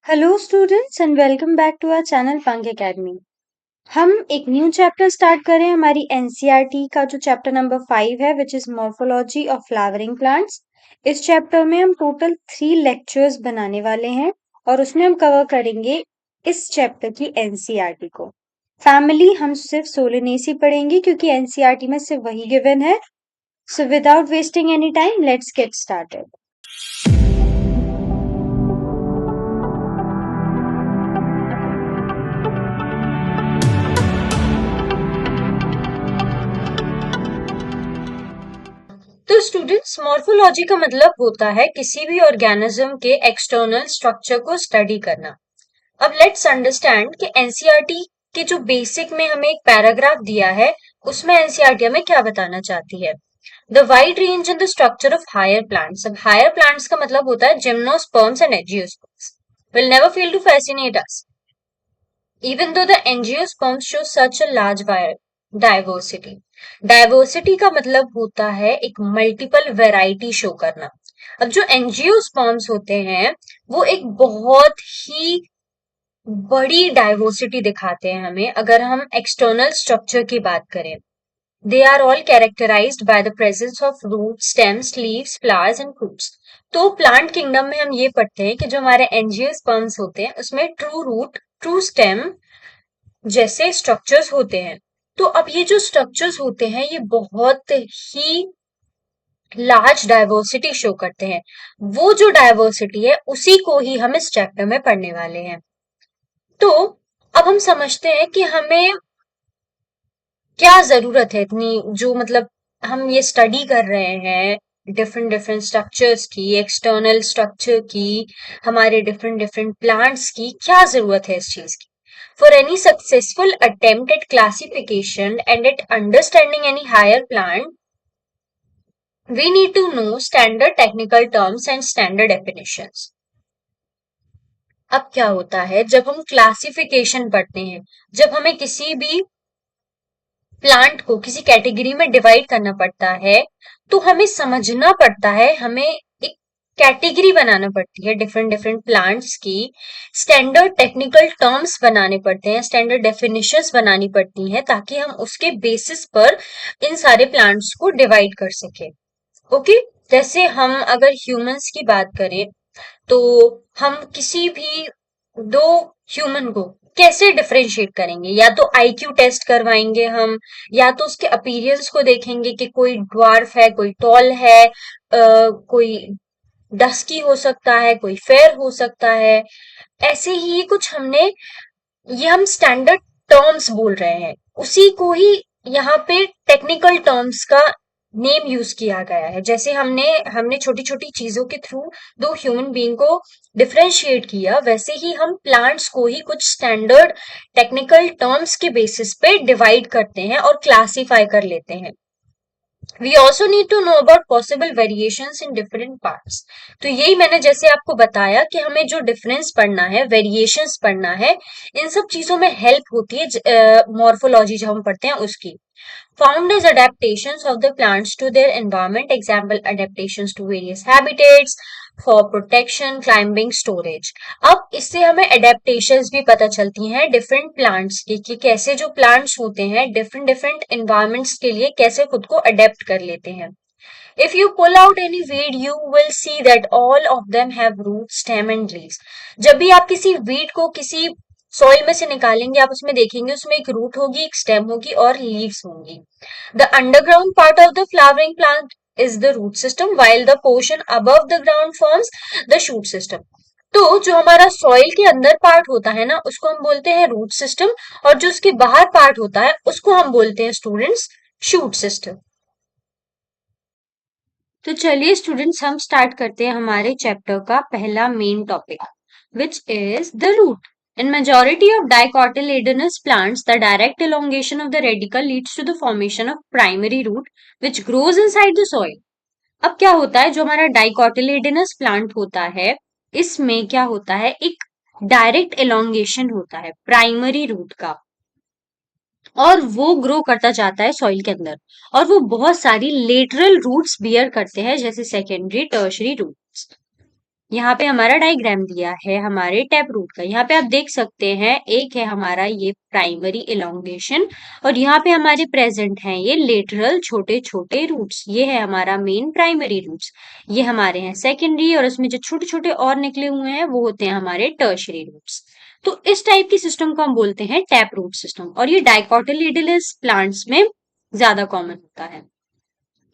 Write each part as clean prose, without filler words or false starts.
Hello students and welcome back to our channel Pankh academy. हम एक new chapter start कर रहे हैं हमारी एनसीईआरटी का जो चैप्टर नंबर 5 है which is morphology of flowering plants. इस चैप्टर में हम टोटल 3 लेक्चर्स बनाने वाले हैं और उसमें हम कवर करेंगे इस चैप्टर की एनसीईआरटी को। फैमिली हम सिर्फ सोलनेसी पढ़ेंगे क्योंकि एनसीईआरटी में सिर्फ वही गिवन है। So without wasting any time let's get started. तो स्टूडेंट्स, मॉर्फोलॉजी का मतलब होता है किसी भी ऑर्गेनिज्म के एक्सटर्नल स्ट्रक्चर को स्टडी करना। अब लेट्स अंडरस्टैंड कि एनसीईआरटी के जो बेसिक में हमें एक पैराग्राफ दिया है उसमें एनसीईआरटी हमें क्या बताना चाहती है। The wide range in the structure of higher plants. अब हायर प्लांट्स का मतलब होता है gymnosperms and angiosperms will never fail to fascinate us even though the angiosperms show such a large diversity. Diversity का मतलब होता है एक मल्टीपल वैरायटी शो करना। अब जो एंजियोस्पर्म्स होते हैं वो एक बहुत ही बड़ी डाइवर्सिटी दिखाते हैं हमें अगर हम एक्सटर्नल स्ट्रक्चर की बात करें। They are all characterised by the presence of root stems leaves flowers and fruits. तो प्लांट किंगडम में हम ये पढ़ते हैं कि जो हमारे एंजियोस्पर्म्स होते हैं उसमें ट्रू रूट ट्रू स्टेम जैसे स्ट्रक्चर्स होते हैं। तो अब ये जो स्ट्रक्चर्स होते हैं ये बहुत ही लार्ज डाइवर्सिटी शो करते हैं। वो जो डाइवर्सिटी है उसी को ही हम इस चैप्टर में पढ़ने वाले हैं। तो अब हम समझते हैं कि हमें क्या जरूरत है इतनी जो मतलब हम ये स्टडी कर रहे हैं डिफरेंट डिफरेंट स्ट्रक्चर्स की, एक्सटर्नल स्ट्रक्चर की, हमारे डिफरेंट डिफरेंट प्लांट्स की क्या जरूरत है इस चीज की। For any successful attempt at classification and at understanding any higher plant, we need to know standard technical terms and standard definitions. अब क्या होता है जब हम क्लासिफिकेशन पढ़ते हैं, जब हमें किसी भी प्लांट को किसी कैटेगरी में डिवाइड करना पड़ता है तो हमें समझना पड़ता है, हमें एक कैटेगरी बनाना पड़ती है डिफरेंट डिफरेंट प्लांट्स की, स्टैंडर्ड टेक्निकल टर्म्स बनाने पड़ते हैं, स्टैंडर्ड डेफिनेशंस बनानी पड़ती हैं ताकि हम उसके बेसिस पर इन सारे प्लांट्स को डिवाइड कर सके। ओके, जैसे हम अगर ह्यूमंस की बात करें तो हम किसी भी दो ह्यूमन को कैसे डिफरेंशिएट करेंगे, या तो आईक्यू टेस्ट करवाएंगे हम, या तो उसके अपीयरेंस को देखेंगे कि कोई ड्वार्फ है, कोई टॉल है, कोई डस्की हो सकता है, कोई फेयर हो सकता है। ऐसे ही कुछ हमने, ये हम स्टैंडर्ड टर्म्स बोल रहे हैं, उसी को ही यहाँ पे टेक्निकल टर्म्स का नेम यूज किया गया है। जैसे हमने हमने छोटी छोटी चीजों के थ्रू दो ह्यूमन बीइंग को डिफरेंशिएट किया, वैसे ही हम प्लांट्स को ही कुछ स्टैंडर्ड टेक्निकल टर्म्स के बेसिस पे डिवाइड करते हैं और क्लासिफाई कर लेते हैं। We also need to know about possible variations in different parts. तो यही मैंने जैसे आपको बताया कि हमें जो डिफरेंस पढ़ना है, वेरिएशंस पढ़ना है, इन सब चीजों में हेल्प होती है मॉर्फोलॉजी जब हम पढ़ते हैं उसकी। Found as adaptations of the plants to their environment, example adaptations to various habitats for protection, climbing, storage. अब इससे हमें adaptations भी पता चलती हैं डिफरेंट प्लांट्स की कि कैसे जो प्लांट्स होते हैं डिफरेंट डिफरेंट environments के लिए कैसे खुद को अडेप्ट कर लेते हैं। If you pull out any weed, you will see that all of them have roots, stem and leaves. जब भी आप किसी weed को किसी सॉइल में से निकालेंगे आप उसमें देखेंगे उसमें एक रूट होगी, एक स्टेम होगी और लीव्स होंगी। The underground part of the flowering plant is the root system while the portion above the ground forms the shoot system. तो जो हमारा सॉइल के अंदर पार्ट होता है ना उसको हम बोलते हैं रूट सिस्टम, और जो उसके बाहर पार्ट होता है उसको हम बोलते हैं स्टूडेंट्स शूट सिस्टम। तो चलिए स्टूडेंट्स हम स्टार्ट करते हैं हमारे चैप्टर का पहला main topic which is the root. In majority of dicotyledonous plants, the direct elongation of the radicle leads to the formation of primary root which grows inside the soil. अब क्या होता है, जो हमारा डाइकोटिलेडनस प्लांट होता है इसमें क्या होता है, एक डायरेक्ट एलोंगेशन होता है प्राइमरी रूट का और वो ग्रो करता जाता है सॉइल के अंदर, और वो बहुत सारी लेटरल रूट्स बियर करते हैं जैसे सेकेंडरी टर्शरी रूट्स। यहाँ पे हमारा डायग्राम दिया है हमारे टैप रूट का। यहाँ पे आप देख सकते हैं एक है हमारा ये प्राइमरी इलोंगेशन और यहाँ पे हमारे प्रेजेंट हैं ये लेटरल छोटे छोटे रूट्स। ये है हमारा मेन प्राइमरी रूट्स, ये हमारे हैं सेकेंडरी, और उसमें जो छोटे छोटे और निकले हुए हैं वो होते हैं हमारे टर्शरी रूट्स। तो इस टाइप की सिस्टम को हम बोलते हैं टैप रूट सिस्टम, और ये डाइकोटिलेडोनस प्लांट्स में ज्यादा कॉमन होता है।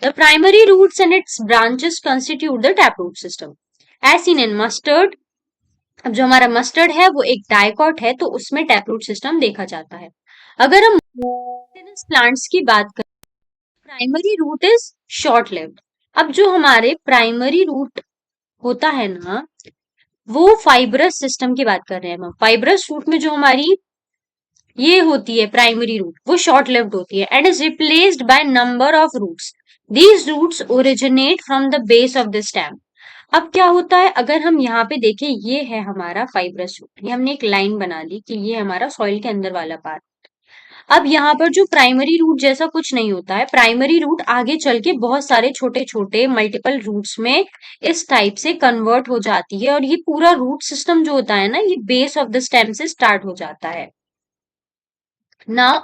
The primary roots and its branches constitute the taproot system. As seen in mustard, अब जो हमारा मस्टर्ड है वो एक डाइकॉट है, तो उसमें टैपरूट सिस्टम देखा जाता है। अगर हम प्लांट्स की बात करें, primary root is short lived. अब जो हमारे प्राइमरी रूट होता है ना, वो फाइब्रस सिस्टम की बात कर रहे हैं हम। फाइब्रस रूट में जो हमारी ये होती है प्राइमरी रूट वो शॉर्ट लिव्ड होती है and is replaced by number of roots. These roots originate from the base of the stem. अब क्या होता है, अगर हम यहाँ पे देखें, ये है हमारा फाइब्रस रूट, ये हमने एक लाइन बना ली कि ये हमारा सॉइल के अंदर वाला पार्ट। अब यहाँ पर जो प्राइमरी रूट जैसा कुछ नहीं होता है, प्राइमरी रूट आगे चल के बहुत सारे छोटे छोटे मल्टीपल रूट्स में इस टाइप से कन्वर्ट हो जाती है, और ये पूरा रूट सिस्टम जो होता है ना, ये बेस ऑफ द स्टेम से स्टार्ट हो जाता है। Now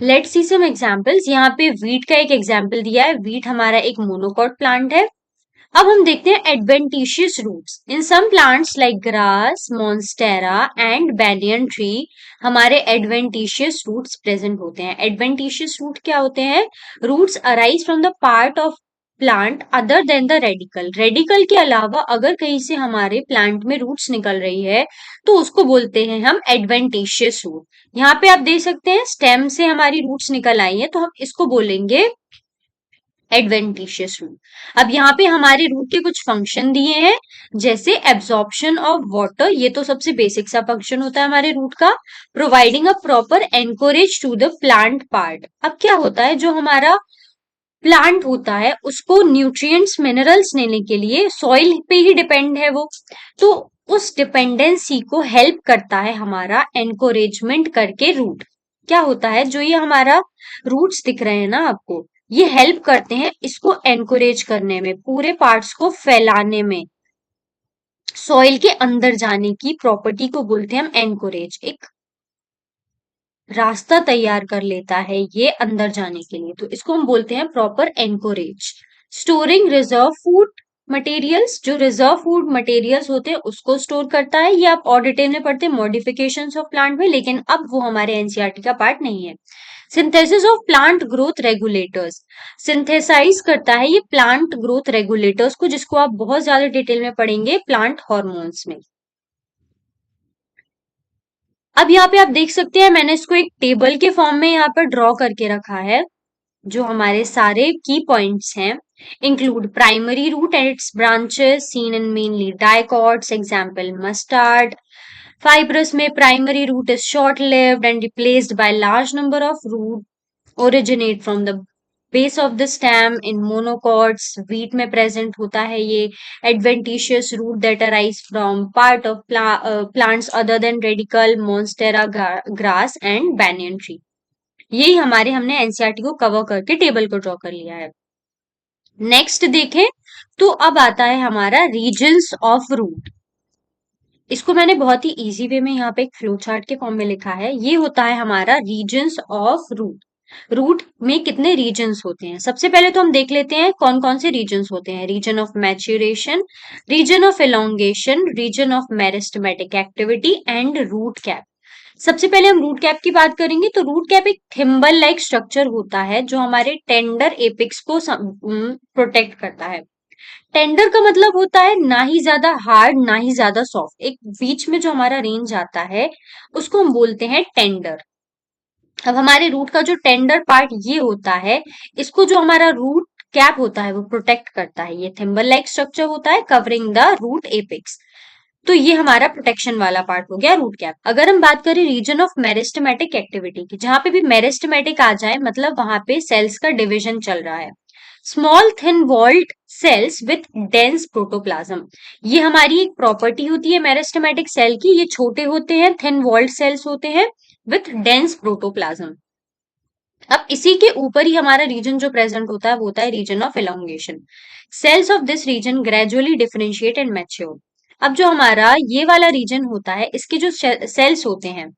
let's see some examples. यहाँ पे वीट का एक एग्जांपल दिया है। वीट हमारा एक मोनोकॉट प्लांट है। अब हम देखते हैं adventitious roots in some plants like grass, monstera and banyan tree. हमारे एडवेंटिशियस रूट्स प्रेजेंट होते हैं। एडवेंटिशियस रूट क्या होते हैं? Roots arise from the part of plant other than the radical. Radical के अलावा अगर कहीं से हमारे प्लांट में रूट्स निकल रही है तो उसको बोलते हैं हम एडवेंटिशियस रूट। यहाँ पे आप देख सकते हैं स्टेम से हमारी रूट्स निकल आई है, तो हम इसको बोलेंगे एडवेंटिशियस रूट। अब यहाँ पे हमारे रूट के कुछ फंक्शन दिए हैं, जैसे एब्जॉर्प्शन ऑफ वाटर, ये तो सबसे बेसिक सा फंक्शन होता है हमारे रूट का। Providing a proper anchorage to the plant part. अब क्या होता है, जो हमारा प्लांट होता है उसको न्यूट्रिएंट्स मिनरल्स लेने के लिए सॉइल पे ही डिपेंड है वो, तो उस डिपेंडेंसी को हेल्प करता है हमारा एनकोरेजमेंट करके रूट। क्या होता है, जो ये हमारा रूट्स दिख रहे हैं ना आपको, ये हेल्प करते हैं इसको एनकोरेज करने में, पूरे पार्ट्स को फैलाने में। सॉइल के अंदर जाने की प्रॉपर्टी को बोलते हैं हम एनकोरेज। एक रास्ता तैयार कर लेता है ये अंदर जाने के लिए, तो इसको हम बोलते हैं proper anchorage. Storing reserve food materials, जो रिजर्व फूड मटेरियल्स होते हैं उसको स्टोर करता है। ये आप और डिटेल में पढ़ते हैं मॉडिफिकेशंस ऑफ प्लांट में, लेकिन अब वो हमारे एनसीईआरटी का पार्ट नहीं है। Synthesis of plant growth regulators, synthesize करता है ये प्लांट ग्रोथ रेगुलेटर्स को, जिसको आप बहुत ज्यादा डिटेल में पढ़ेंगे प्लांट हॉर्मोन्स में। अब यहाँ पे आप देख सकते हैं मैंने इसको एक टेबल के फॉर्म में यहाँ पर ड्रॉ करके रखा है। जो हमारे सारे की पॉइंट्स हैं include primary root and its branches seen in mainly dicots, example mustard. Fibrous में primary root is short lived and replaced by large number of root originate from the base of the stem in monocots. Wheat में present होता है ये adventitious root that arise from part of plants other than radicle, monstera grass and banyan tree. यही हमारे हमने NCERT को cover करके table को ड्रॉ कर लिया है। नेक्स्ट देखें तो अब आता है हमारा रीजन्स ऑफ रूट। इसको मैंने बहुत ही इजी वे में यहाँ पे एक फ्लो चार्ट के फॉर्म में लिखा है। ये होता है हमारा रीजन्स ऑफ रूट। रूट में कितने रीजन्स होते हैं, सबसे पहले तो हम देख लेते हैं कौन कौन से रीजन्स होते हैं। Region of maturation, region of elongation, region of meristematic activity and root cap. सबसे पहले हम रूट कैप की बात करेंगे, तो रूट कैप एक थिम्बल लाइक स्ट्रक्चर होता है जो हमारे टेंडर एपिक्स को प्रोटेक्ट करता है। टेंडर का मतलब होता है ना ही ज्यादा हार्ड ना ही ज्यादा सॉफ्ट, एक बीच में जो हमारा रेंज आता है उसको हम बोलते हैं टेंडर। अब हमारे रूट का जो टेंडर पार्ट ये होता है, इसको जो हमारा रूट कैप होता है वो प्रोटेक्ट करता है। ये थिम्बल लाइक स्ट्रक्चर होता है कवरिंग द रूट एपिक्स, तो ये हमारा प्रोटेक्शन वाला पार्ट हो गया रूट कैप। अगर हम बात करें रीजन ऑफ मेरिस्टेमेटिक एक्टिविटी की, जहां पे भी मेरिस्टेमेटिक आ जाए मतलब वहां पे सेल्स का डिविजन चल रहा है। Small thin walled cells with dense protoplasm, ये हमारी एक प्रॉपर्टी होती है मेरिस्टेमेटिक सेल की। ये छोटे होते हैं, थिन वॉल्ड सेल्स होते हैं विथ डेंस प्रोटोप्लाज्म। अब इसी के ऊपर ही हमारा रीजन जो प्रेजेंट होता है वो होता है region of elongation. Cells of this region gradually differentiate and mature. अब जो हमारा ये वाला रीजन होता है, इसके जो सेल्स होते हैं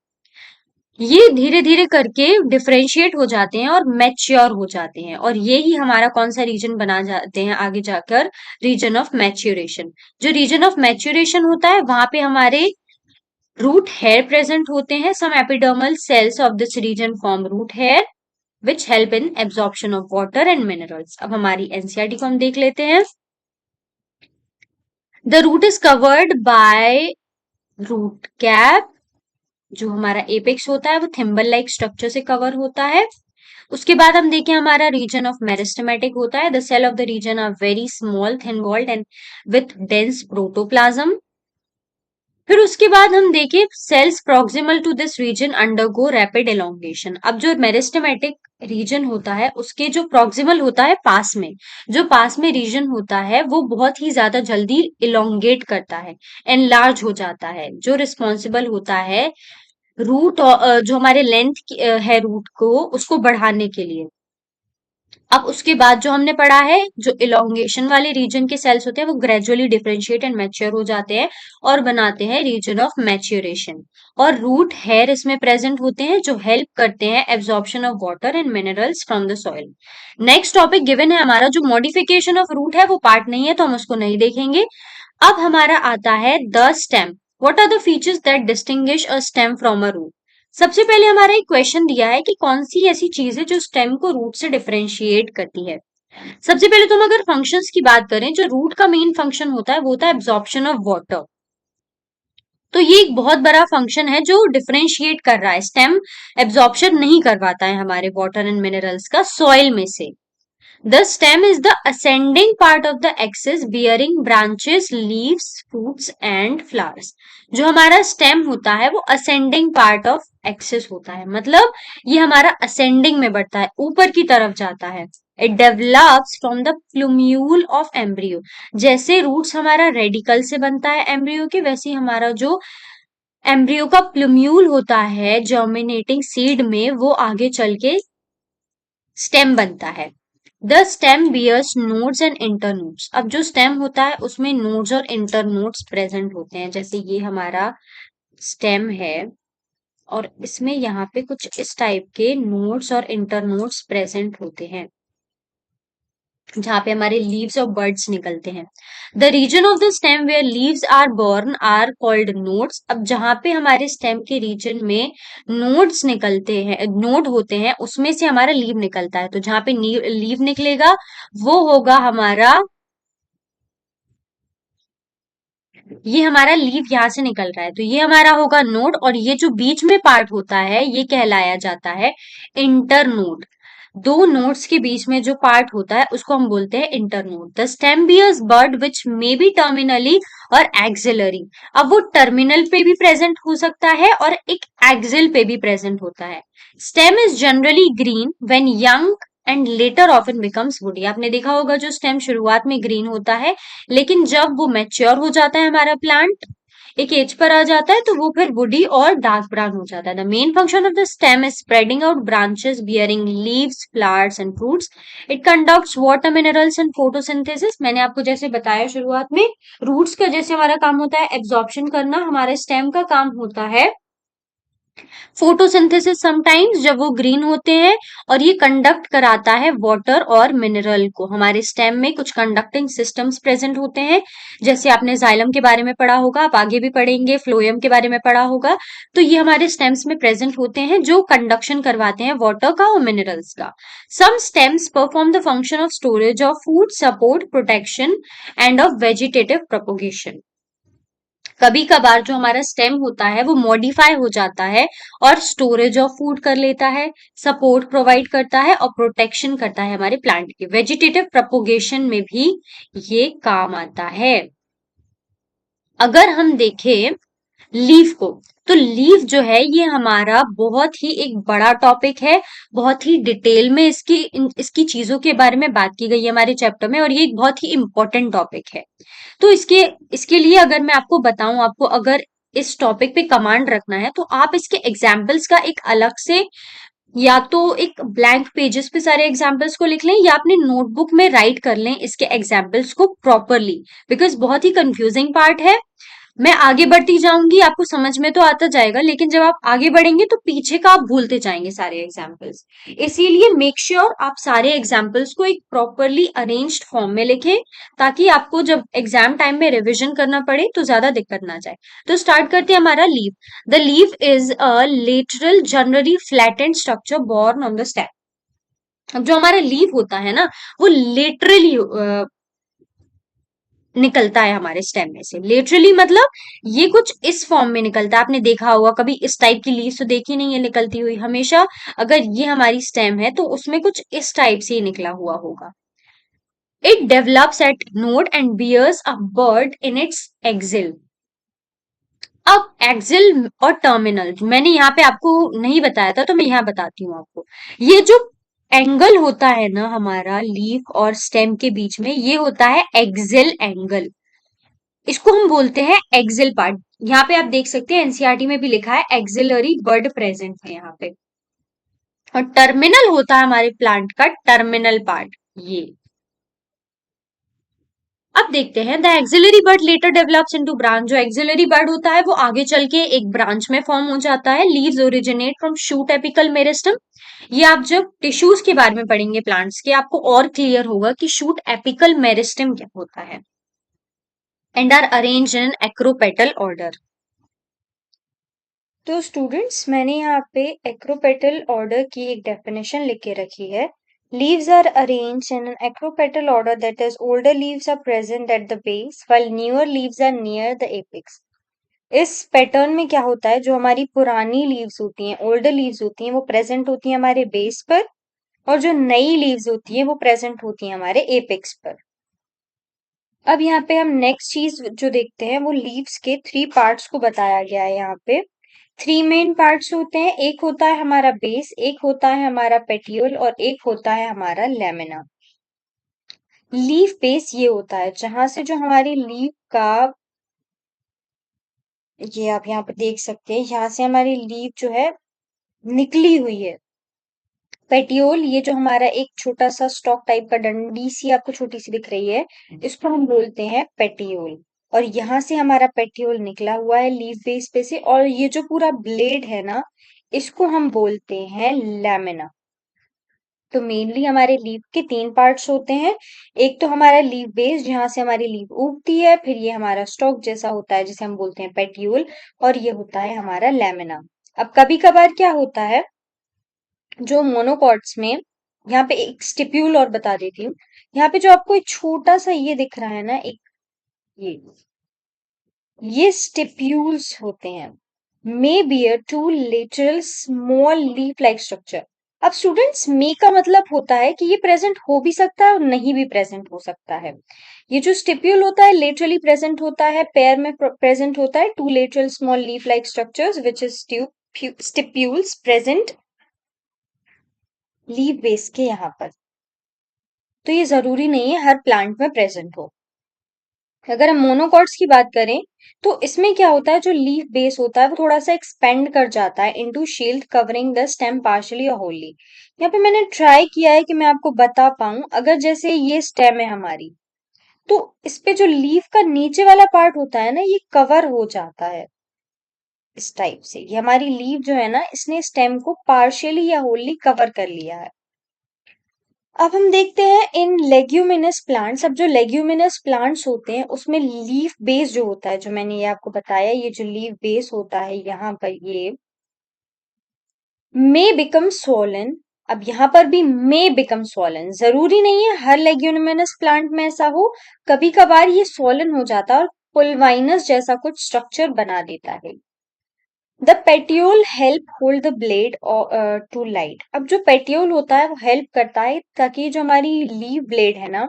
ये धीरे धीरे करके डिफरेंशिएट हो जाते हैं और मैच्योर हो जाते हैं, और ये ही हमारा कौन सा रीजन बना जाते हैं आगे जाकर, रीजन ऑफ मैच्योरेशन। जो रीजन ऑफ मैच्योरेशन होता है वहां पे हमारे रूट हेयर प्रेजेंट होते हैं। Some epidermal cells of this region form root hair which help in absorption of water and minerals. अब हमारी एनसीईआरटी को हम देख लेते हैं। The root is covered by root cap. जो हमारा एपेक्स होता है वो थिम्बल लाइक स्ट्रक्चर से कवर होता है। उसके बाद हम देखें हमारा रीजन ऑफ मेरिस्टेमेटिक होता है। The cell of the region are very small, thin walled and with dense protoplasm. फिर उसके बाद हम देखें cells proximal to this region undergo rapid elongation. अब जो मेरिस्टेमेटिक रीजन होता है उसके जो प्रॉक्सिमल होता है पास में, जो पास में रीजन होता है वो बहुत ही ज्यादा जल्दी इलोंगेट करता है, एनलार्ज हो जाता है, जो रिस्पॉन्सिबल होता है रूट जो हमारे लेंथ है रूट को उसको बढ़ाने के लिए। अब उसके बाद जो हमने पढ़ा है, जो इलोंगेशन वाले रीजन के सेल्स होते हैं वो ग्रेजुअली डिफरेंशिएट एंड मैच्योर हो जाते हैं और बनाते हैं रीजन ऑफ मैच्योरेशन। और रूट हेयर इसमें प्रेजेंट होते हैं जो हेल्प करते हैं absorption of water and minerals from the soil. Next topic given है हमारा, जो मॉडिफिकेशन ऑफ रूट है वो पार्ट नहीं है तो हम उसको नहीं देखेंगे। अब हमारा आता है the stem. What are the features that distinguish a stem from a root. सबसे पहले हमारा एक क्वेश्चन दिया है कि कौन सी ऐसी चीज है जो स्टेम को रूट से डिफरेंशिएट करती है। सबसे पहले तो हम अगर फंक्शंस की बात करें, जो रूट का मेन फंक्शन होता है वो होता है एब्जॉर्प्शन ऑफ वाटर। तो ये एक बहुत बड़ा फंक्शन है जो डिफरेंशिएट कर रहा है। स्टेम एब्जॉर्प्शन नहीं करवाता है हमारे वाटर एंड मिनरल्स का सॉइल में से। The stem is the ascending part of the axis bearing branches, leaves, fruits and flowers. जो हमारा stem होता है वो ascending part of axis होता है, मतलब ये हमारा ascending में बढ़ता है, ऊपर की तरफ जाता है। It develops from the plumule of embryo. जैसे roots हमारा रेडिकल से बनता है एम्ब्रियो के, वैसे ही हमारा जो एम्ब्रियो का प्लूम्यूल होता है जर्मिनेटिंग सीड में, वो आगे चल के स्टेम बनता है। The stem bears nodes and internodes. अब जो स्टेम होता है उसमें नोड्स और इंटरनोड्स प्रेजेंट होते हैं। जैसे ये हमारा स्टेम है और इसमें यहाँ पे कुछ इस टाइप के नोड्स और इंटरनोड्स प्रेजेंट होते हैं, जहाँ पे हमारे लीव्स और बर्ड्स निकलते हैं। The region of the stem where leaves are borne are called nodes. अब जहाँ पे हमारे स्टेम के रीजन में नोड्स निकलते हैं, नोड होते हैं, उसमें से हमारा लीव निकलता है। तो जहाँ पे लीव निकलेगा वो होगा हमारा, ये हमारा लीव यहाँ से निकल रहा है तो ये हमारा होगा नोड, और ये जो बीच में पार्ट होता है ये कहलाया जाता है इंटरनोड। दो नोड्स के बीच में जो पार्ट होता है उसको हम बोलते हैं internode. The stem bears bud which may be terminally और एक्सिलरी। अब वो टर्मिनल पे भी प्रेजेंट हो सकता है और एक एक्सिल पे भी प्रेजेंट होता है। Stem is generally green when young and later often becomes woody. आपने देखा होगा जो स्टेम शुरुआत में ग्रीन होता है, लेकिन जब वो मैच्योर हो जाता है हमारा प्लांट, एक एज पर आ जाता है, तो वो फिर वुडी और डार्क ब्राउन हो जाता है। The main function of the stem is spreading out branches bearing leaves, flowers and fruits. It conducts water minerals and photosynthesis. मैंने आपको जैसे बताया शुरुआत में, रूट्स का जैसे हमारा काम होता है एब्जॉर्प्शन करना, हमारे स्टेम का काम होता है फोटोसिंथेसिस समटाइम्स, जब वो ग्रीन होते हैं, और ये कंडक्ट कराता है वाटर और मिनरल को। हमारे स्टेम में कुछ कंडक्टिंग सिस्टम्स प्रेजेंट होते हैं, जैसे आपने जाइलम के बारे में पढ़ा होगा, आप आगे भी पढ़ेंगे, फ्लोएम के बारे में पढ़ा होगा। तो ये हमारे स्टेम्स में प्रेजेंट होते हैं जो कंडक्शन करवाते हैं वाटर का और मिनरल्स का। Some stems perform the function of storage of food, support, protection and of vegetative propagation. कभी कभार जो हमारा स्टेम होता है वो मॉडिफाई हो जाता है और स्टोरेज ऑफ फूड कर लेता है, सपोर्ट प्रोवाइड करता है और प्रोटेक्शन करता है हमारे प्लांट के। वेजिटेटिव प्रोपोगेशन में भी ये काम आता है। अगर हम देखें लीफ को, तो लीफ जो है ये हमारा बहुत ही एक बड़ा टॉपिक है। बहुत ही डिटेल में इसकी चीजों के बारे में बात की गई है हमारे चैप्टर में, और ये एक बहुत ही इंपॉर्टेंट टॉपिक है। तो इसके इसके लिए अगर मैं आपको बताऊं, आपको अगर इस टॉपिक पे कमांड रखना है तो आप इसके एग्जाम्पल्स का एक अलग से या तो एक ब्लैंक पेजेस पे सारे एग्जाम्पल्स को लिख लें या अपने नोटबुक में राइट कर लें इसके एग्जाम्पल्स को प्रॉपरली, बिकॉज बहुत ही कंफ्यूजिंग पार्ट है। मैं आगे बढ़ती जाऊंगी, आपको समझ में तो आता जाएगा, लेकिन जब आप आगे बढ़ेंगे तो पीछे का आप भूलते जाएंगे सारे एग्जाम्पल्स। इसीलिए मेक श्योर आप सारे एग्जाम्पल्स को एक प्रॉपरली अरेंज्ड फॉर्म में लिखें, ताकि आपको जब एग्जाम टाइम में रिवीजन करना पड़े तो ज्यादा दिक्कत ना जाए। तो स्टार्ट करते हैं हमारा leaf. The leaf is a lateral generally flattened structure borne on the stem. अब जो हमारा लीफ होता है ना, वो लेटरली निकलता है हमारे स्टेम में से। लेटरली मतलब ये कुछ इस फॉर्म में निकलता है। आपने देखा होगा कभी इस टाइप की लीव्स तो देखी नहीं है निकलती हुई हमेशा। अगर ये हमारी स्टेम है तो उसमें कुछ इस टाइप से ही निकला हुआ होगा। It develops at node and bears a bud in its axil. अब एक्सिल और टर्मिनल मैंने यहाँ पे आपको नहीं बताया था, तो मैं यहाँ बताती हूँ आपको। ये जो एंगल होता है ना हमारा लीफ और स्टेम के बीच में, ये होता है एक्सिल एंगल। इसको हम बोलते हैं एक्सिल पार्ट। यहाँ पे आप देख सकते हैं एनसीईआरटी में भी लिखा है एक्सिलरी वर्ड प्रेजेंट है यहाँ पे। और टर्मिनल होता है हमारे प्लांट का टर्मिनल पार्ट ये। अब देखते हैं the axillary bud later develops into branch. जो एक्सिलरी बर्ड होता है वो आगे चल के एक ब्रांच में फॉर्म हो जाता है। Leaves originate from shoot apical meristem. ये आप जब टिश्यूज के बारे में पढ़ेंगे प्लांट्स के, आपको और क्लियर होगा कि शूट एपिकल मेरिस्टम क्या होता है। And are arrange in acropetal order. तो स्टूडेंट्स मैंने यहाँ पे एक्रोपेटल ऑर्डर की एक डेफिनेशन लिख के रखी है। Leaves are arranged in an acropetal order, that is older leaves are present at the base while newer leaves are near the apex. इस पैटर्न में क्या होता है, जो हमारी पुरानी लीव्स होती हैं, ओल्डर लीव्स होती हैं, वो प्रेजेंट होती हैं हमारे बेस पर, और जो नई लीव्स होती हैं वो प्रेजेंट होती हैं हमारे एपेक्स पर। अब यहाँ पे हम नेक्स्ट चीज जो देखते हैं वो लीव्स के 3 पार्ट्स को बताया गया है। यहाँ पे 3 मेन पार्ट्स होते हैं। एक होता है हमारा बेस, एक होता है हमारा पेटियोल, और एक होता है हमारा लेमिना। लीफ बेस ये होता है जहां से जो हमारी लीफ का, ये आप यहाँ पे देख सकते हैं, यहाँ से हमारी लीफ जो है निकली हुई है। पेटियोल ये जो हमारा एक छोटा सा स्टॉक टाइप का डंडी सी आपको छोटी सी दिख रही है, इसको हम बोलते हैं पेटियोल। और यहाँ से हमारा पेटियोल निकला हुआ है लीफ बेस पे से, और ये जो पूरा ब्लेड है ना, इसको हम बोलते हैं लैमिना। तो मेनली हमारे लीफ के 3 पार्ट्स होते हैं। एक तो हमारा लीफ बेस जहां से हमारी लीफ उगती है, फिर ये हमारा स्टॉक जैसा होता है जिसे हम बोलते हैं पेटियोल, और ये होता है हमारा लैमिना। अब कभी कभार क्या होता है, जो मोनोकॉट्स में, यहाँ पे एक स्टिप्यूल और बता देती हूँ। यहाँ पे जो आपको एक छोटा सा ये दिख रहा है ना, एक ये स्टिप्यूल्स होते हैं। May bear two little small leaf like structure. अब स्टूडेंट्स, मे का मतलब होता है कि ये प्रेजेंट हो भी सकता है और नहीं भी प्रेजेंट हो सकता है। ये जो स्टिप्यूल होता है लेटरली प्रेजेंट होता है, पेयर में प्रेजेंट होता है, two lateral small leaf like structures which is stipules present leaf base के यहाँ पर। तो ये जरूरी नहीं है हर प्लांट में प्रेजेंट हो। अगर हम मोनोकॉट्स की बात करें तो इसमें क्या होता है, जो लीफ बेस होता है वो थोड़ा सा एक्सपेंड कर जाता है into shield covering the stem partially और होली। यहाँ पे मैंने ट्राई किया है कि मैं आपको बता पाऊं, अगर जैसे ये स्टेम है हमारी, तो इस पे जो लीफ का नीचे वाला पार्ट होता है ना, ये कवर हो जाता है इस टाइप से। ये हमारी लीफ जो है ना, इसने स्टेम को पार्शियली या होली कवर कर लिया है। अब हम देखते हैं इन लेग्यूमिनस प्लांट्स। अब जो लेग्यूमिनस प्लांट्स होते हैं उसमें लीफ बेस जो होता है, जो मैंने ये आपको बताया, ये जो लीफ बेस होता है यहाँ पर, ये मे बिकम swollen। अब यहाँ पर भी मे बिकम swollen, जरूरी नहीं है हर लेग्यूमिनस प्लांट में ऐसा हो। कभी कभार ये swollen हो जाता है और पुलवाइनस जैसा कुछ स्ट्रक्चर बना देता है। The petiole help hold the blade to light. अब जो पेटियोल होता है वो हेल्प करता है ताकि जो हमारी लीव ब्लेड है ना,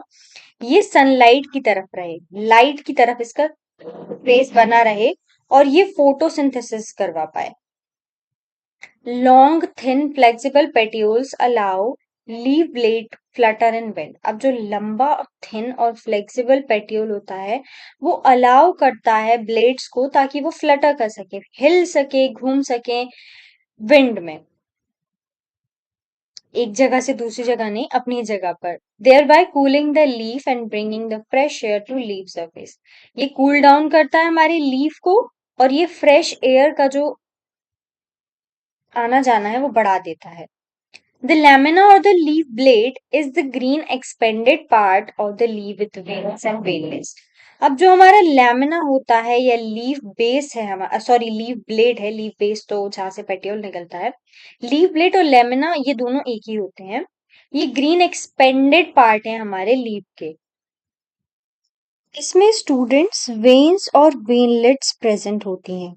ये सनलाइट की तरफ रहे, लाइट की तरफ इसका फेस बना रहे, और ये फोटोसिंथेसिस करवा पाए। Long thin flexible petioles allow leave blade Flutter इन विंड। अब जो लंबा थिन और फ्लेक्सिबल पेटियोल होता है वो अलाउ करता है ब्लेड्स को, ताकि वो फ्लटर कर सके, हिल सके, घूम सके विंड में। एक जगह से दूसरी जगह नहीं, अपनी जगह पर। Thereby cooling the leaf and bringing the fresh air to leaf surface. ये कूल डाउन करता है हमारी लीफ को, और ये फ्रेश एयर का जो आना जाना है वो बढ़ा देता है। The lamina or the leaf blade is the green expanded part of the leaf with veins and veinlets. अब जो हमारा लैमिना होता है या लीफ बेस है हमारा, सॉरी लीफ ब्लेड है, लीफ बेस तो जहां से पेटियोल निकलता है। लीफ ब्लेड और लैमिना ये दोनों एक ही होते हैं। ये ग्रीन एक्सपेंडेड पार्ट है हमारे लीफ के। इसमें स्टूडेंट्स वेन्स और वेनलेट्स प्रेजेंट होती हैं।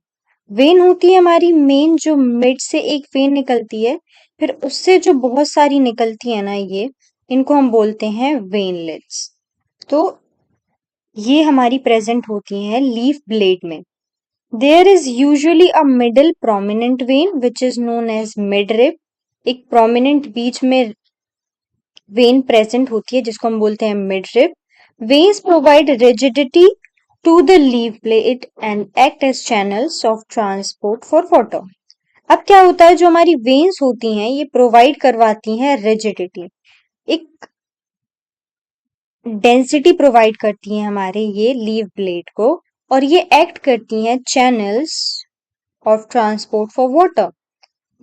वेन होती है हमारी मेन, जो मिड से एक वेन निकलती है, फिर उससे जो बहुत सारी निकलती है ना, ये इनको हम बोलते हैं वेनलेट्स। तो ये हमारी प्रेजेंट होती हैं लीफ ब्लेड में। There is usually a middle prominent vein which is known as midrib. एक प्रोमिनेंट बीच में वेन प्रेजेंट होती है जिसको हम बोलते हैं midrib. Veins provide rigidity to the leaf blade and act as channels of transport for water. अब क्या होता है, जो हमारी वेन्स होती हैं ये प्रोवाइड करवाती हैं रिजिडिटी, एक डेंसिटी प्रोवाइड करती हैं हमारे ये लीफ ब्लेड को, और ये एक्ट करती हैं channels of transport for water.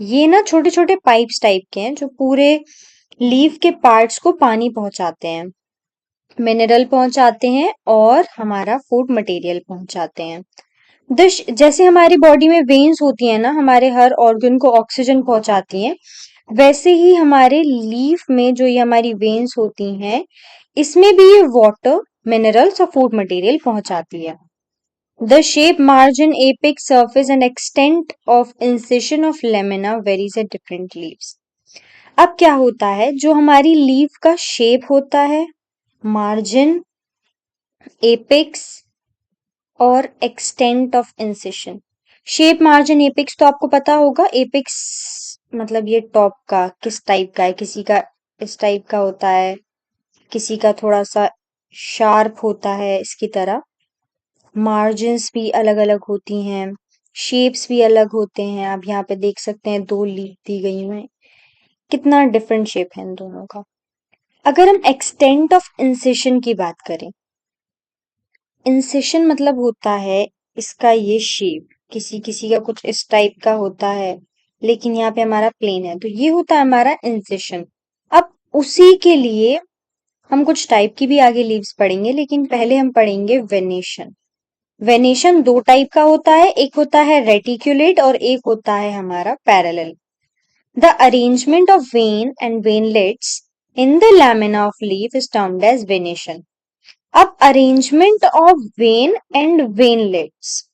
ये ना छोटे छोटे पाइप्स टाइप के हैं जो पूरे लीफ के पार्ट्स को पानी पहुंचाते हैं, मिनरल पहुंचाते हैं और हमारा फूड मटेरियल पहुंचाते हैं। जैसे हमारी बॉडी में वेन्स होती है ना, हमारे हर ऑर्गन को ऑक्सीजन पहुंचाती हैं, वैसे ही हमारे लीफ में जो ये हमारी वेन्स होती हैं, इसमें भी ये वाटर, मिनरल्स और फूड मटेरियल पहुंचाती है। The shape, margin, epic, surface and extent of incision of lamina varies at different leaves. अब क्या होता है, जो हमारी लीफ का शेप होता है, मार्जिन, एपिक्स और extent of incision. Shape, margin, apex तो आपको पता होगा। एपिक्स मतलब ये टॉप का किस टाइप का है, किसी का इस टाइप का होता है, किसी का थोड़ा सा शार्प होता है इसकी तरह। मार्जिन्स भी अलग अलग होती हैं, शेप्स भी अलग होते हैं। आप यहाँ पे देख सकते हैं 2 लीफ दी गई हैं, कितना डिफरेंट शेप है इन दोनों का। अगर हम एक्सटेंट ऑफ इंसिशन की बात करें, इंसिशन मतलब होता है इसका ये शेप, किसी किसी का कुछ इस टाइप का होता है, लेकिन यहाँ पे हमारा प्लेन है, तो ये होता है हमारा इंसिशन। अब उसी के लिए हम कुछ टाइप की भी आगे लीव्स पढ़ेंगे, लेकिन पहले हम पढ़ेंगे वेनेशन। वेनेशन 2 टाइप का होता है, एक होता है रेटिक्यूलेट और एक होता है हमारा parallel. The arrangement of vein and veinlets in the lamina of leaf is termed as venation. अब arrangement of vein and veinlets,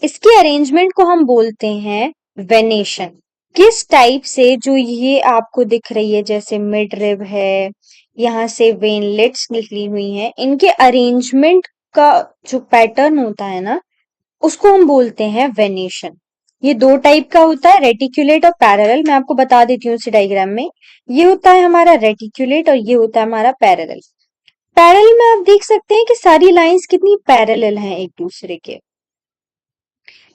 इसके अरेंजमेंट को हम बोलते हैं वेनेशन। किस टाइप से, जो ये आपको दिख रही है जैसे मिड रिब है, यहाँ से वेनलेट्स निकली हुई हैं, इनके अरेंजमेंट का जो पैटर्न होता है ना, उसको हम बोलते हैं वेनेशन। ये 2 टाइप का होता है, रेटिक्यूलेट और पैरेलल। मैं आपको बता देती हूँ इसी डायग्राम में। ये होता है हमारा रेटिक्यूलेट और ये होता है हमारा पैरेलल। पैरेलल में आप देख सकते हैं कि सारी लाइंस कितनी पैरेलल हैं एक दूसरे के।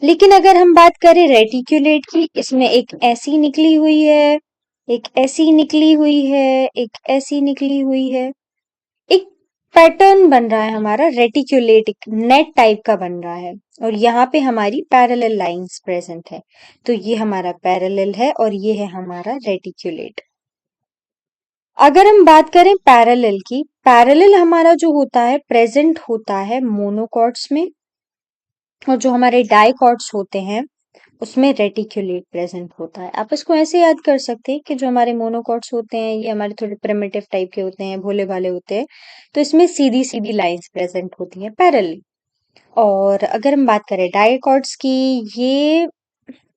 लेकिन अगर हम बात करें रेटिक्यूलेट की, इसमें एक ऐसी निकली हुई है, एक ऐसी निकली हुई है, एक ऐसी निकली हुई है। एक पैटर्न बन रहा है हमारा रेटिक्यूलेट, एक नेट टाइप का बन रहा है, और यहाँ पे हमारी पैरेलल लाइंस प्रेजेंट है। तो ये हमारा पैरेलल है और ये है हमारा रेटिक्यूलेट। अगर हम बात करें पैरेलल की, पैरेलल हमारा जो होता है प्रेजेंट होता है मोनोकॉट्स में, और जो हमारे डाइकॉट्स होते हैं उसमें रेटिक्यूलेट प्रेजेंट होता है। आप इसको ऐसे याद कर सकते हैं कि जो हमारे मोनोकॉट्स होते हैं ये हमारे थोड़े प्रिमिटिव टाइप के होते हैं, भोले भाले होते हैं, तो इसमें सीधी सीधी लाइंस प्रेजेंट होती हैं पैरेलल। और अगर हम बात करें डाइकॉट्स की, ये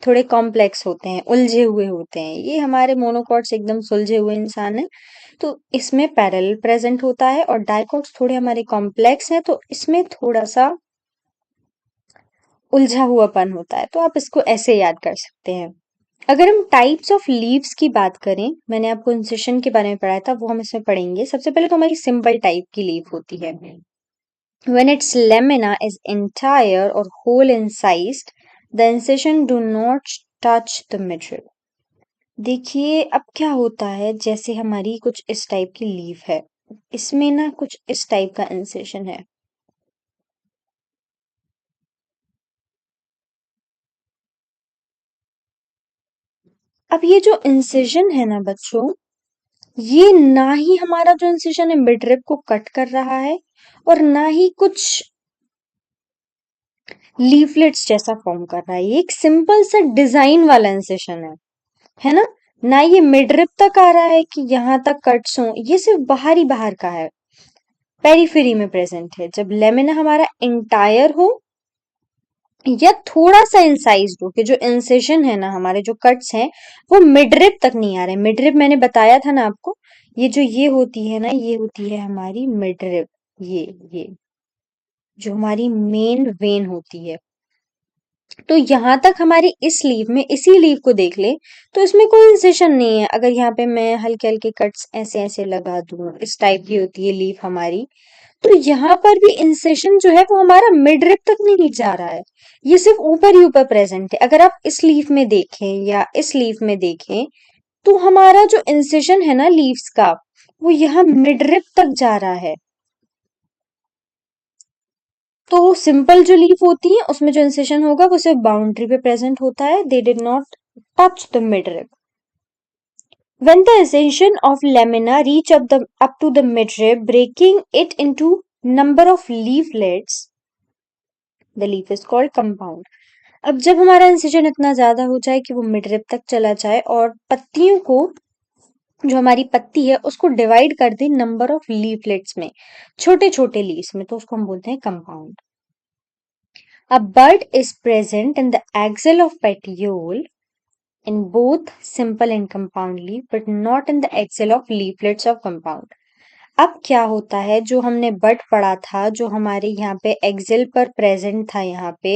थोड़े कॉम्प्लेक्स होते हैं, उलझे हुए होते हैं। ये हमारे मोनोकॉट्स एकदम सुलझे हुए इंसान है, तो इसमें पैरेलल प्रेजेंट होता है। और डाइकॉट्स थोड़े हमारे कॉम्प्लेक्स हैं, तो इसमें थोड़ा सा उलझा हुआपन होता है। तो आप इसको ऐसे याद कर सकते हैं। अगर हम टाइप्स ऑफ लीव्स की बात करें, मैंने आपको इंसिशन के बारे में पढ़ाया था, वो हम इसमें पढ़ेंगे। सबसे पहले तो हमारी सिंपल टाइप की लीव होती है। When its lamina is entire or whole incised, the incision do not touch the midrib. देखिए अब क्या होता है, जैसे हमारी कुछ इस टाइप की लीफ है, इसमें ना कुछ इस टाइप का इंसेशन है। अब ये जो इंसिजन है ना बच्चों, ये ना ही हमारा जो इंसिजन है मिड रिब को कट कर रहा है, और ना ही कुछ लीफलेट्स जैसा फॉर्म कर रहा है। ये एक सिंपल सा डिजाइन वाला इंसिजन है ना। ना ये मिड रिब तक आ रहा है कि यहाँ तक कट्स हो, ये सिर्फ बाहर ही बाहर का है, पेरिफेरी में प्रेजेंट है। जब लेमिना हमारा इंटायर हो या थोड़ा सा इंसाइज हो, कि जो इंसिजन है ना, हमारे जो कट्स हैं वो मिडरिप तक नहीं आ रहे। मिडरिप मैंने बताया था ना आपको, ये जो ये होती है ना, ये होती है हमारी मिडरिप। ये जो हमारी मेन वेन होती है। तो यहाँ तक हमारी इस लीव में, इसी लीव को देख ले तो इसमें कोई इंसिशन नहीं है। अगर यहाँ पे मैं हल्के हल्के कट्स ऐसे ऐसे लगा दूं, इस टाइप की होती है लीव हमारी, तो यहाँ पर भी इंसेशन जो है वो हमारा मिड रिब तक नहीं जा रहा है, ये सिर्फ ऊपर ही ऊपर प्रेजेंट है। अगर आप इस लीफ में देखें या इस लीफ में देखें, तो हमारा जो इंसेशन है ना लीव्स का, वो यहाँ मिड रिब तक जा रहा है। तो सिंपल जो लीफ होती है उसमें जो इंसेशन होगा वो सिर्फ बाउंड्री पे प्रेजेंट होता है, they did not touch the mid rib. When the ascension of lamina reach up to the midrib, breaking it into number of leaflets, the leaf is called compound. अब जब हमारा incision इतना ज्यादा हो जाए कि वो मिडरिब तक चला जाए और पत्तियों को, जो हमारी पत्ती है उसको डिवाइड कर दे नंबर ऑफ लीफलेट्स में, छोटे छोटे लीव्स में, तो उसको हम बोलते हैं compound. A bud is present in the axil of petiole in both simple and compound leaf, but not in the axil of leaflets of compound. अब क्या होता है, जो हमने बट पढ़ा था, जो हमारे यहाँ पे एक्सिल पर प्रेजेंट था, यहाँ पे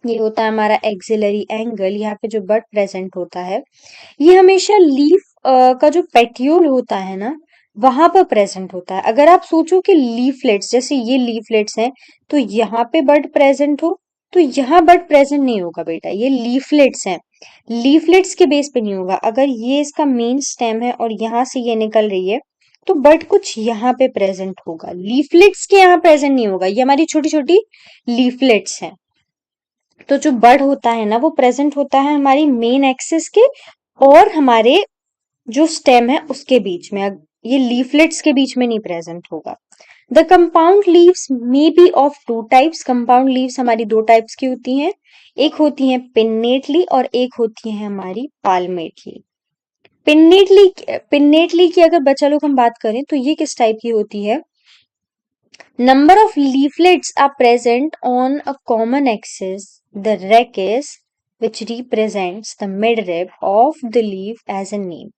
ये होता है हमारा एक्सिलरी एंगल, यहाँ पे जो बट प्रेजेंट होता है ये हमेशा लीफ का जो पेट्यूल होता है ना, वहां पर प्रेजेंट होता है। अगर आप सोचो कि लीफलेट्स, जैसे ये लीफलेट्स हैं, तो यहाँ पे बड प्रेजेंट हो, तो यहाँ बड प्रेजेंट नहीं होगा बेटा, ये लीफलेट्स हैं, लीफलेट्स के बेस पे नहीं होगा। अगर ये इसका मेन स्टेम है और यहाँ से ये निकल रही है, तो बड कुछ यहाँ पे प्रेजेंट होगा, लीफलेट्स के यहाँ प्रेजेंट नहीं होगा। ये हमारी छोटी छोटी लीफलेट्स हैं। तो जो बड होता है ना वो प्रेजेंट होता है हमारी मेन एक्सिस के और हमारे जो स्टेम है उसके बीच में, ये लीफलेट्स के बीच में नहीं प्रेजेंट होगा। The compound leaves may be of two types. Compound leaves हमारी दो टाइप्स की होती हैं, एक होती है पिन्नेटली और एक होती है हमारी पाल्मेटली. पिन्नेटली की अगर बच्चा लोग हम बात करें तो ये किस टाइप की होती है, number of leaflets are present on a common axis, the rachis, which represents the midrib of the leaf as a name.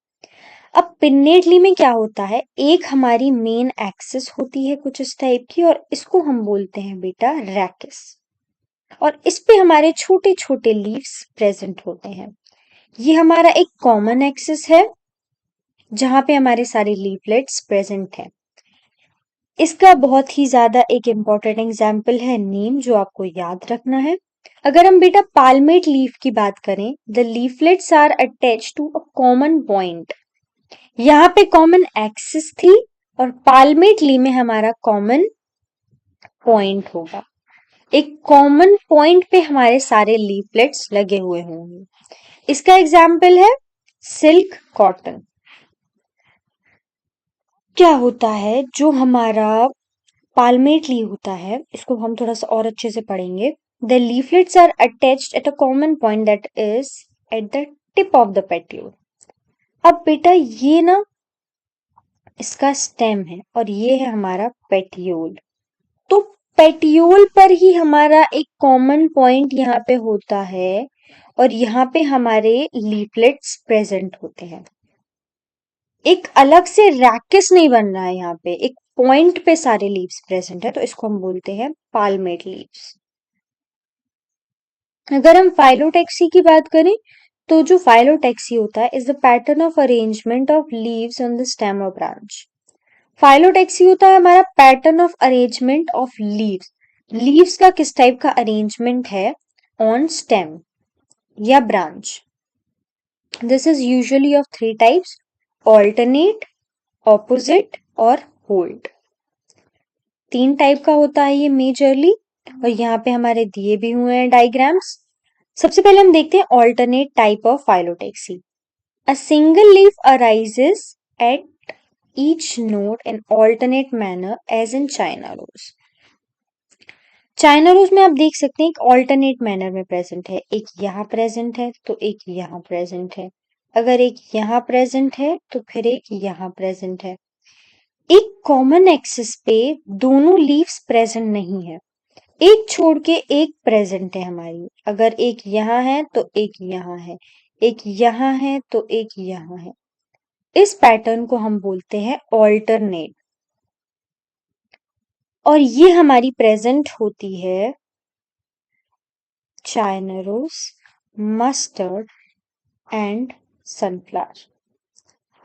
अब पिन्नेटली में क्या होता है, एक हमारी मेन एक्सिस होती है कुछ इस टाइप की, और इसको हम बोलते हैं बेटा रैकिस, और इस पे हमारे छोटे छोटे लीव्स प्रेजेंट होते हैं। ये हमारा एक कॉमन एक्सिस है जहां पे हमारे सारे लीफलेट्स प्रेजेंट हैं। इसका बहुत ही ज्यादा एक इम्पॉर्टेंट एग्जाम्पल है नीम, जो आपको याद रखना है। अगर हम बेटा पाल्मेट लीफ की बात करें, the leaflets are attach to a common point, यहाँ पे कॉमन एक्सिस थी और पाल्मेट ली में हमारा कॉमन पॉइंट होगा। एक कॉमन पॉइंट पे हमारे सारे लीफलेट्स लगे हुए होंगे। इसका एग्जाम्पल है सिल्क कॉटन। क्या होता है, जो हमारा पाल्मेट लीफ होता है, इसको हम थोड़ा सा और अच्छे से पढ़ेंगे। The leaflets are attached at a common point that is at the tip of the petiole. अब बेटा ये ना इसका स्टेम है और ये है हमारा पेट्यूल। तो पेट्यूल पर ही हमारा एक कॉमन पॉइंट यहाँ पे होता है और यहाँ पे हमारे लीफलेट्स प्रेजेंट होते हैं। एक अलग से रैकिस नहीं बन रहा है, यहाँ पे एक पॉइंट पे सारे लीव्स प्रेजेंट है, तो इसको हम बोलते हैं पाल्मेट लीव्स. अगर हम फाइलोटेक्सी की बात करें, तो जो फाइलोटेक्सी होता है is the pattern of arrangement of leaves on the stem और ब्रांच. फाइलोटेक्सी होता है हमारा pattern of arrangement of leaves, leaves का किस टाइप का अरेंजमेंट है ऑन स्टेम या branch. This is usually of 3 types: alternate, opposite और होल्ड। 3 टाइप का होता है ये मेजरली, और यहाँ पे हमारे दिए भी हुए हैं डायग्राम्स। सबसे पहले हम देखते हैं alternate type of phyllotaxy. A single leaf arises at each node in alternate manner as in China rose. China rose में आप देख सकते हैं एक ऑल्टरनेट मैनर में प्रेजेंट है, एक यहाँ प्रेजेंट है तो एक यहाँ प्रेजेंट है, अगर एक यहाँ प्रेजेंट है तो फिर एक यहाँ प्रेजेंट है। एक कॉमन एक्सिस पे दोनों लीव्स प्रेजेंट नहीं है, एक छोड़ के एक प्रेजेंट है हमारी, अगर एक यहाँ है तो एक यहाँ है, एक यहाँ है तो एक यहाँ है। इस पैटर्न को हम बोलते हैं ऑल्टरनेट, और ये हमारी प्रेजेंट होती है China rose, mustard and sunflower.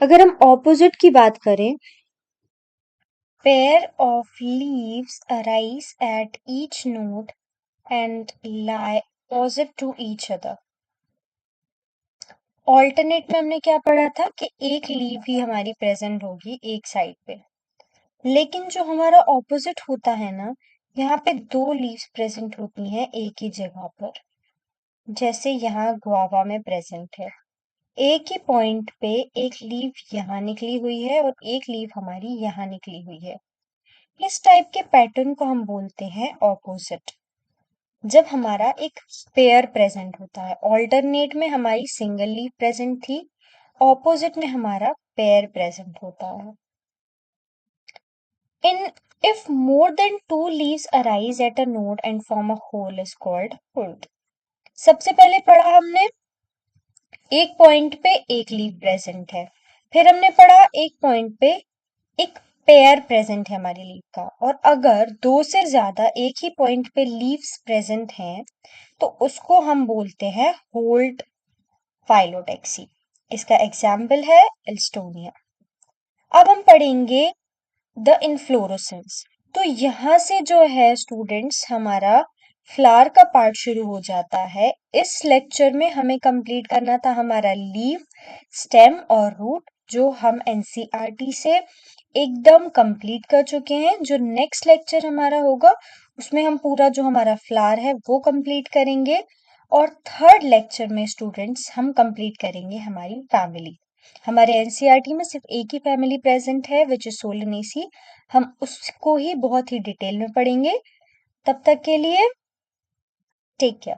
अगर हम ऑपोजिट की बात करें, pair of leaves arise at each node and lie opposite to each other. Alternate में हमने क्या पढ़ा था कि एक लीव ही हमारी प्रेजेंट होगी एक साइड पे, लेकिन जो हमारा ऑपोजिट होता है ना, यहाँ पे 2 लीव्स प्रेजेंट होती हैं एक ही जगह पर। जैसे यहाँ गुआवा में प्रेजेंट है, एक ही पॉइंट पे एक लीव यहाँ निकली हुई है और एक लीव हमारी यहाँ निकली हुई है। इस टाइप के पैटर्न को हम बोलते हैं ऑपोजिट। जब हमारा एक पेयर प्रेजेंट होता है, ऑल्टरनेट में हमारी सिंगल लीव प्रेजेंट थी, ऑपोजिट में हमारा पेयर प्रेजेंट होता है। In if more than 2 leaves arise at a node and form a whole is called hold. सबसे पहले पढ़ा हमने एक पॉइंट पे एक लीव प्रेजेंट है, फिर हमने पढ़ा एक पॉइंट पे एक पेयर प्रेजेंट है हमारी लीव का, और अगर 2 से ज्यादा एक ही पॉइंट पे लीव्स प्रेजेंट हैं तो उसको हम बोलते हैं होल्ड फाइलोटैक्सी। इसका एग्जाम्पल है एल्स्टोनिया। अब हम पढ़ेंगे द इन्फ्लोरेसेंस। तो यहाँ से जो है स्टूडेंट्स हमारा फ्लावर का पार्ट शुरू हो जाता है। इस लेक्चर में हमें कंप्लीट करना था हमारा लीव, स्टेम और रूट, जो हम एनसीईआरटी से एकदम कंप्लीट कर चुके हैं। जो नेक्स्ट लेक्चर हमारा होगा उसमें हम पूरा जो हमारा फ्लावर है वो कंप्लीट करेंगे, और थर्ड लेक्चर में स्टूडेंट्स हम कंप्लीट करेंगे हमारी फैमिली। हमारे एनसीईआरटी में सिर्फ एक ही फैमिली प्रेजेंट है विच इज सोलेनेसी, हम उसको ही बहुत ही डिटेल में पढ़ेंगे। तब तक के लिए टेक केयर।